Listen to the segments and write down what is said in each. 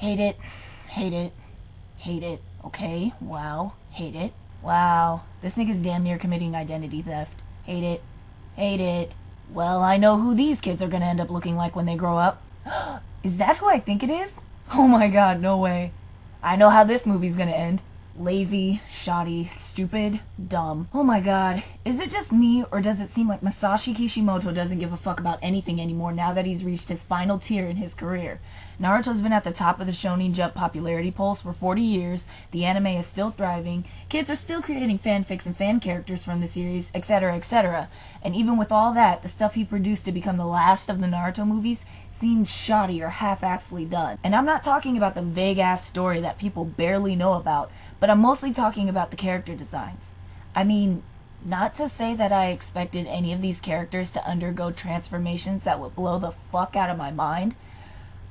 Hate it. Hate it. Hate it. Okay. Wow. Hate it. Wow. This nigga's damn near committing identity theft. Hate it. Hate it. Well, I know who these kids are gonna end up looking like when they grow up. Is that who I think it is? Oh my god, no way. I know how this movie's gonna end. Lazy, shoddy, stupid, dumb. Oh my god. Is it just me, or does it seem like Masashi Kishimoto doesn't give a fuck about anything anymore now that he's reached his final tier in his career? Naruto's been at the top of the Shonen Jump popularity polls for 40 years, the anime is still thriving, kids are still creating fanfics and fan characters from the series, etc., etc. And even with all that, the stuff he produced to become the last of the Naruto movies seems shoddy or half-assedly done. And I'm not talking about the vague-ass story that people barely know about, but I'm mostly talking about the character designs. I mean, not to say that I expected any of these characters to undergo transformations that would blow the fuck out of my mind,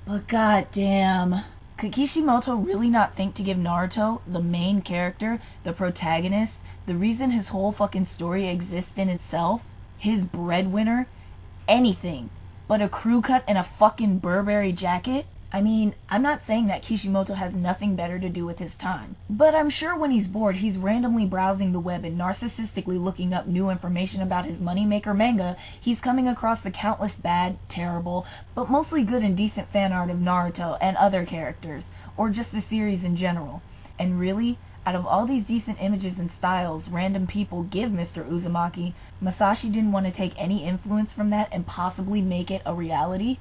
but goddamn. Could Kishimoto really not think to give Naruto, the main character, the protagonist, the reason his whole fucking story exists in itself, his breadwinner, anything but a crew cut and a fucking Burberry jacket? I mean, I'm not saying that Kishimoto has nothing better to do with his time, but I'm sure when he's bored, he's randomly browsing the web and narcissistically looking up new information about his moneymaker manga. He's coming across the countless bad, terrible, but mostly good and decent fan art of Naruto and other characters, or just the series in general. And really, out of all these decent images and styles random people give Mr. Uzumaki, Masashi didn't want to take any influence from that and possibly make it a reality?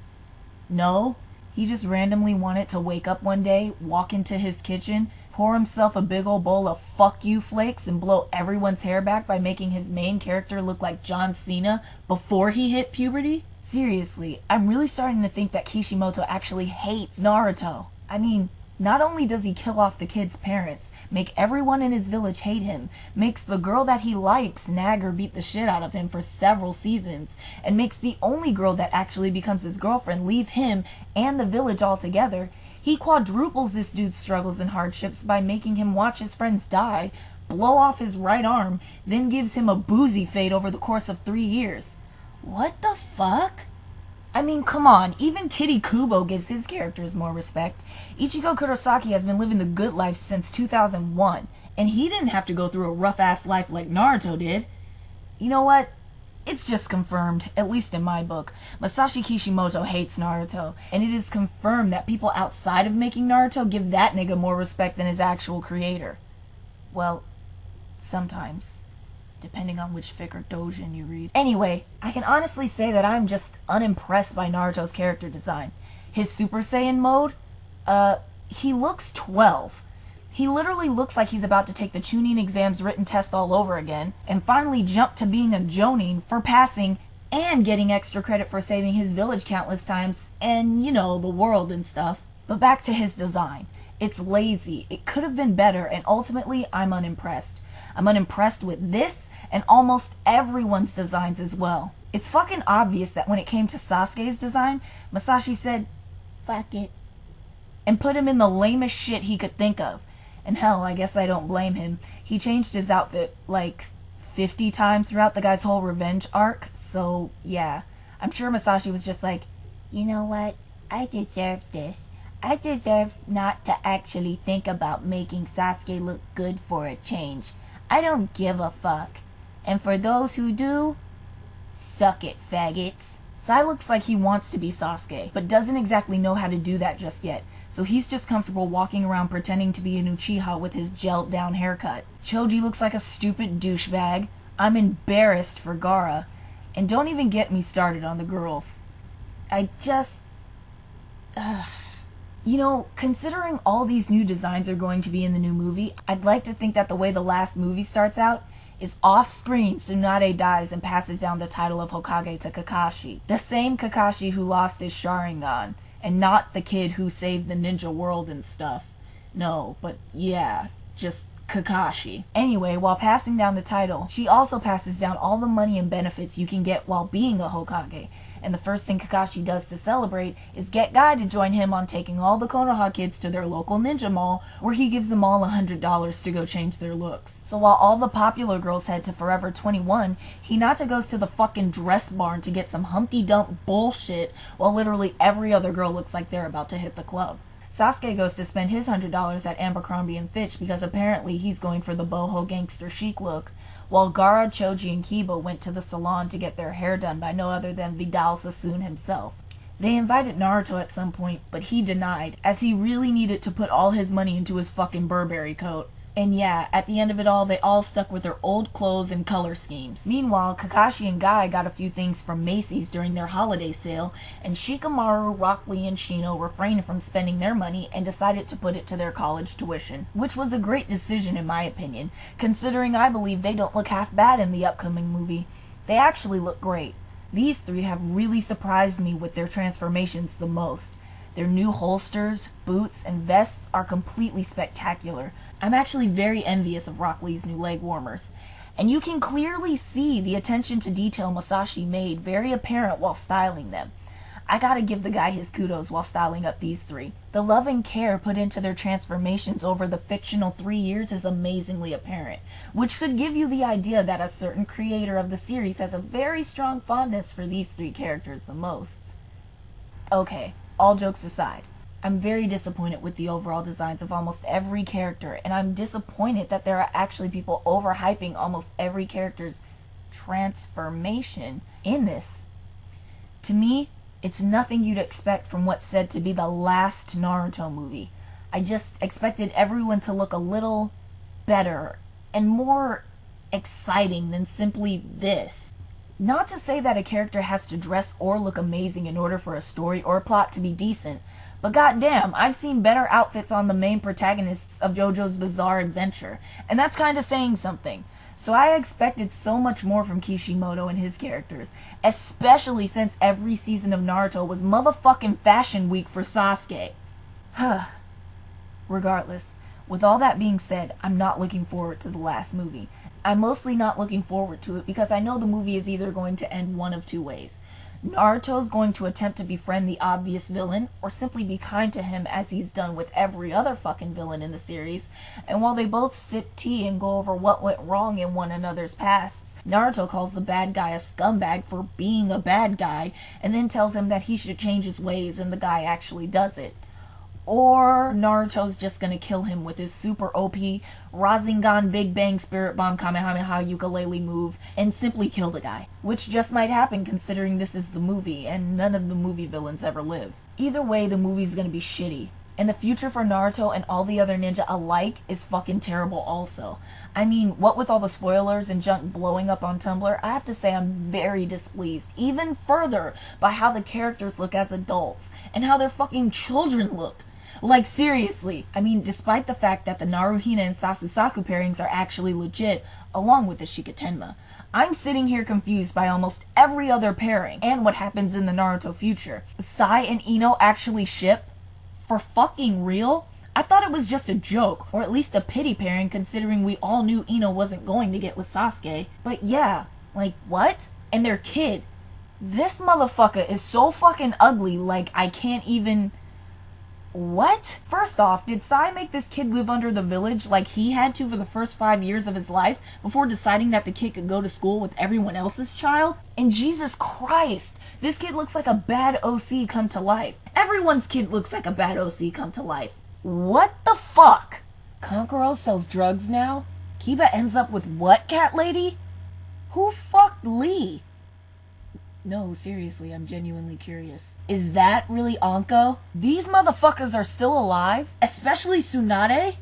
No. He just randomly wanted to wake up one day, walk into his kitchen, pour himself a big ol' bowl of fuck you flakes and blow everyone's hair back by making his main character look like John Cena before he hit puberty? Seriously, I'm really starting to think that Kishimoto actually hates Naruto. I mean, not only does he kill off the kid's parents, make everyone in his village hate him, makes the girl that he likes nag or beat the shit out of him for several seasons, and makes the only girl that actually becomes his girlfriend leave him and the village altogether, he quadruples this dude's struggles and hardships by making him watch his friends die, blow off his right arm, then gives him a boozy fate over the course of 3 years. What the fuck? I mean, come on, even Titty Kubo gives his characters more respect. Ichigo Kurosaki has been living the good life since 2001, and he didn't have to go through a rough-ass life like Naruto did. You know what? It's just confirmed, at least in my book. Masashi Kishimoto hates Naruto, and it is confirmed that people outside of making Naruto give that nigga more respect than his actual creator. Well, sometimes. Depending on which fic or doujin you read. Anyway, I can honestly say that I'm just unimpressed by Naruto's character design. His Super Saiyan mode, he looks 12. He literally looks like he's about to take the Chunin exam's written test all over again, and finally jump to being a Jonin for passing and getting extra credit for saving his village countless times, and, you know, the world and stuff. But back to his design. It's lazy, it could have been better, and ultimately, I'm unimpressed. I'm unimpressed with this, and almost everyone's designs as well. It's fucking obvious that when it came to Sasuke's design, Masashi said, fuck it, and put him in the lamest shit he could think of. And hell, I guess I don't blame him. He changed his outfit like 50 times throughout the guy's whole revenge arc, so yeah. I'm sure Masashi was just like, you know what, I deserve this. I deserve not to actually think about making Sasuke look good for a change. I don't give a fuck. And for those who do, suck it, faggots. Sai looks like he wants to be Sasuke, but doesn't exactly know how to do that just yet, so he's just comfortable walking around pretending to be an Uchiha with his gelled down haircut. Choji looks like a stupid douchebag. I'm embarrassed for Gaara. And don't even get me started on the girls. I just... You know, considering all these new designs are going to be in the new movie, I'd like to think that the way the last movie starts out is off-screen Tsunade dies and passes down the title of Hokage to Kakashi. The same Kakashi who lost his Sharingan, and not the kid who saved the ninja world and stuff. No, but yeah, just Kakashi. Anyway, while passing down the title, she also passes down all the money and benefits you can get while being a Hokage. And the first thing Kakashi does to celebrate is get Guy to join him on taking all the Konoha kids to their local ninja mall, where he gives them all $100 to go change their looks. So while all the popular girls head to Forever 21, Hinata goes to the fucking dress barn to get some Humpty Dump bullshit, while literally every other girl looks like they're about to hit the club. Sasuke goes to spend his $100 at Abercrombie & Fitch because apparently he's going for the boho gangster chic look, while Gaara, Choji, and Kiba went to the salon to get their hair done by no other than Vidal Sassoon himself. They invited Naruto at some point, but he denied, as he really needed to put all his money into his fucking Burberry coat. And yeah, at the end of it all, they all stuck with their old clothes and color schemes. Meanwhile, Kakashi and Guy got a few things from Macy's during their holiday sale, and Shikamaru, Rock Lee, and Shino refrained from spending their money and decided to put it to their college tuition. Which was a great decision in my opinion, considering I believe they don't look half bad in the upcoming movie. They actually look great. These three have really surprised me with their transformations the most. Their new holsters, boots, and vests are completely spectacular. I'm actually very envious of Rock Lee's new leg warmers. And you can clearly see the attention to detail Masashi made very apparent while styling them. I gotta give the guy his kudos while styling up these three. The love and care put into their transformations over the fictional 3 years is amazingly apparent, which could give you the idea that a certain creator of the series has a very strong fondness for these three characters the most. Okay, all jokes aside, I'm very disappointed with the overall designs of almost every character, and I'm disappointed that there are actually people overhyping almost every character's transformation in this. To me, it's nothing you'd expect from what's said to be the last Naruto movie. I just expected everyone to look a little better and more exciting than simply this. Not to say that a character has to dress or look amazing in order for a story or plot to be decent, but goddamn, I've seen better outfits on the main protagonists of JoJo's Bizarre Adventure, and that's kinda saying something. So I expected so much more from Kishimoto and his characters, especially since every season of Naruto was motherfucking Fashion Week for Sasuke. Regardless, with all that being said, I'm not looking forward to the last movie. I'm mostly not looking forward to it because I know the movie is either going to end one of two ways. Naruto's going to attempt to befriend the obvious villain, or simply be kind to him as he's done with every other fucking villain in the series, and while they both sip tea and go over what went wrong in one another's pasts, Naruto calls the bad guy a scumbag for being a bad guy, and then tells him that he should change his ways, and the guy actually does it. Or Naruto's just gonna kill him with his super OP Rasengan Big Bang Spirit Bomb Kamehameha ukulele move and simply kill the guy. Which just might happen considering this is the movie and none of the movie villains ever live. Either way, the movie's gonna be shitty. And the future for Naruto and all the other ninja alike is fucking terrible also. I mean, what with all the spoilers and junk blowing up on Tumblr, I have to say I'm very displeased, even further, by how the characters look as adults and how their fucking children look. Like, seriously. I mean, despite the fact that the Naruhina and Sasusaku pairings are actually legit, along with the Shikatenma, I'm sitting here confused by almost every other pairing, and what happens in the Naruto future. Sai and Ino actually ship? For fucking real? I thought it was just a joke, or at least a pity pairing considering we all knew Ino wasn't going to get with Sasuke. But yeah, like, what? And their kid. This motherfucker is so fucking ugly, like, I can't even... What? First off, did Sai make this kid live under the village like he had to for the first 5 years of his life before deciding that the kid could go to school with everyone else's child? And Jesus Christ, this kid looks like a bad OC come to life. Everyone's kid looks like a bad OC come to life. What the fuck? Kankuro sells drugs now? Kiba ends up with what, cat lady? Who fucked Lee? No, seriously, I'm genuinely curious. Is that really Anko? These motherfuckers are still alive? Especially Tsunade?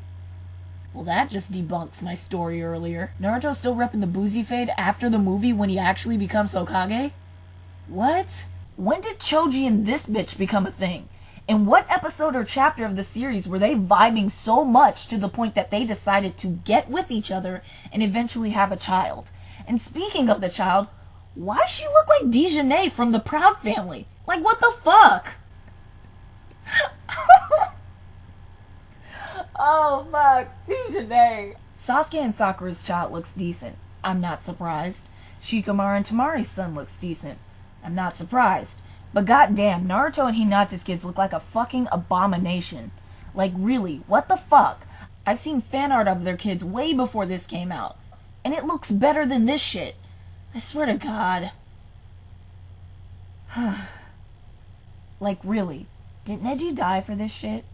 Well, that just debunks my story earlier. Naruto's still repping the boozy fade after the movie when he actually becomes Hokage? What? When did Choji and this bitch become a thing? In what episode or chapter of the series were they vibing so much to the point that they decided to get with each other and eventually have a child? And speaking of the child, why does she look like Dejanay from the Proud Family? Like, what the fuck? Oh, fuck. Dejanay. Sasuke and Sakura's child looks decent. I'm not surprised. Shikamaru and Tamari's son looks decent. I'm not surprised. But goddamn, Naruto and Hinata's kids look like a fucking abomination. Like, really, what the fuck? I've seen fan art of their kids way before this came out. And it looks better than this shit. I swear to God. Like, really, did Neji die for this shit?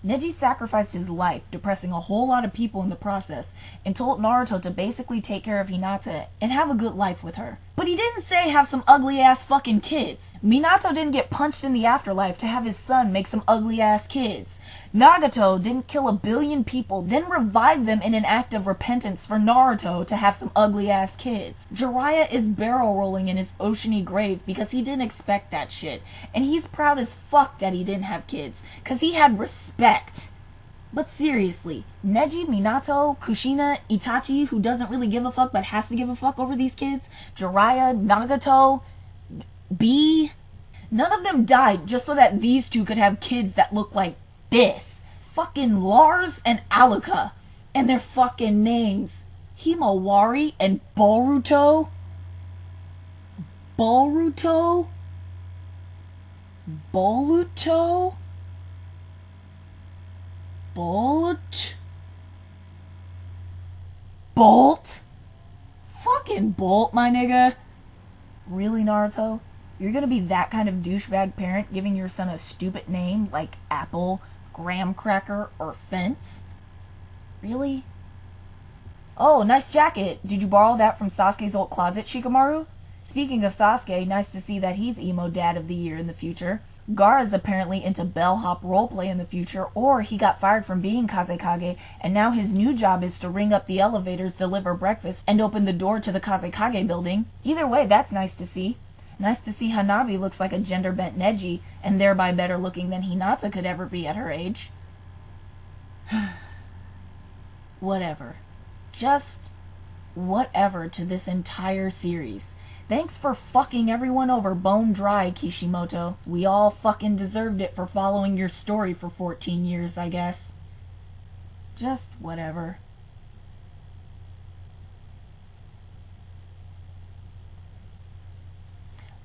Neji sacrificed his life, depressing a whole lot of people in the process, and told Naruto to basically take care of Hinata and have a good life with her. But he didn't say have some ugly ass fucking kids. Minato didn't get punched in the afterlife to have his son make some ugly ass kids. Nagato didn't kill 1 billion people, then revive them in an act of repentance for Naruto to have some ugly ass kids. Jiraiya is barrel rolling in his oceany grave because he didn't expect that shit. And he's proud as fuck that he didn't have kids, cause he had respect. But seriously, Neji, Minato, Kushina, Itachi, who doesn't really give a fuck but has to give a fuck over these kids, Jiraiya, Nagato, B, none of them died just so that these two could have kids that look like this. Fucking Lars and Alaka. And their fucking names. Himawari and Boruto. Boruto? Boruto? Bolt? Bolt? Fucking Bolt, my nigga. Really, Naruto? You're gonna be that kind of douchebag parent giving your son a stupid name like Apple, Graham Cracker, or Fence? Really? Oh, nice jacket. Did you borrow that from Sasuke's old closet, Shikamaru? Speaking of Sasuke, nice to see that he's emo dad of the year in the future. Gaara's apparently into bellhop roleplay in the future, or he got fired from being Kazekage, and now his new job is to ring up the elevators, deliver breakfast, and open the door to the Kazekage building. Either way, that's nice to see. Nice to see Hanabi looks like a gender-bent Neji, and thereby better looking than Hinata could ever be at her age. Whatever. Just whatever to this entire series. Thanks for fucking everyone over bone dry, Kishimoto. We all fucking deserved it for following your story for 14 years, I guess. Just whatever.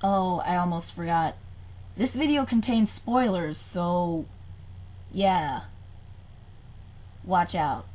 Oh, I almost forgot. This video contains spoilers, so yeah. Watch out.